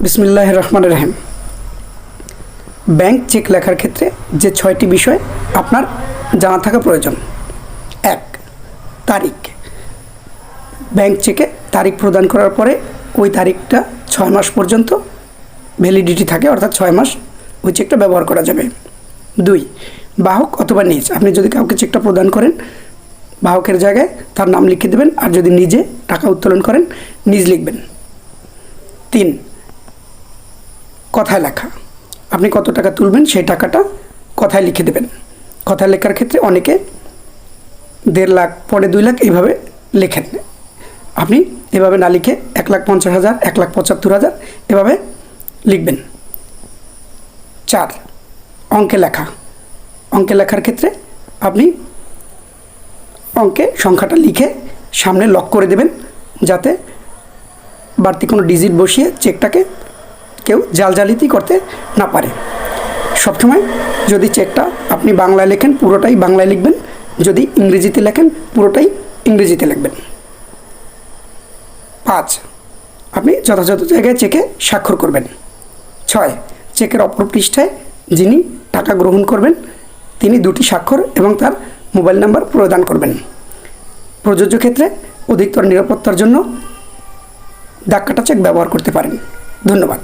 বিসমিল্লাহির রহমানির রহিম। Bank check লেখার ক্ষেত্রে যে ৬টি বিষয় আপনার জানা থাকা প্রয়োজন। ১. তারিখ। ব্যাংক চেকে তারিখ প্রদান করার পরে ওই তারিখটা ৬ মাস পর্যন্ত ভ্যালিডিটি থাকে, অর্থাৎ ৬ মাস ওই চেকটা ব্যবহার করা যাবে। ২. বাহক অথবা নিজ। আপনি যদি কাউকে চেকটা প্রদান করেন, বাহকের জায়গায় তার নাম লিখে দেবেন, আর যদি নিজে টাকা উত্তোলন করেন নিজ লিখবেন। ৩. কথায় লেখা। আপনি কত টাকা তুলবেন সেই টাকাটা কথায় লিখে দেবেন। কথায় লেখার ক্ষেত্রে অনেকে ১.৫ লাখ, পরে ২ লাখ এইভাবে লেখেন। আপনি এভাবে না লিখে ১,৫০,০০০, ১,৭৫,০০০ এভাবে লিখবেন। ৪. অঙ্কে লেখা। অঙ্কে লেখার ক্ষেত্রে আপনি অঙ্কে সংখ্যাটা লিখে সামনে লক করে দেবেন, যাতে বাড়তি কোনো ডিজিট বসিয়ে চেকটাকে কেউ জালজালিতি করতে না পারে। সবসময় যদি চেকটা আপনি বাংলায় লেখেন পুরোটাই বাংলায় লিখবেন, যদি ইংরেজিতে লেখেন পুরোটাই ইংরেজিতে লিখবেন। ৫. আপনি যথাযথ জায়গায় চেকে স্বাক্ষর করবেন। ৬. চেকের অপর পৃষ্ঠায় যিনি টাকা গ্রহণ করবেন তিনি ২টি স্বাক্ষর এবং তার মোবাইল নাম্বার প্রদান করবেন। প্রযোজ্য ক্ষেত্রে অধিকতর নিরাপত্তার জন্য দাগ কাটা চেক ব্যবহার করতে পারেন। ধন্যবাদ।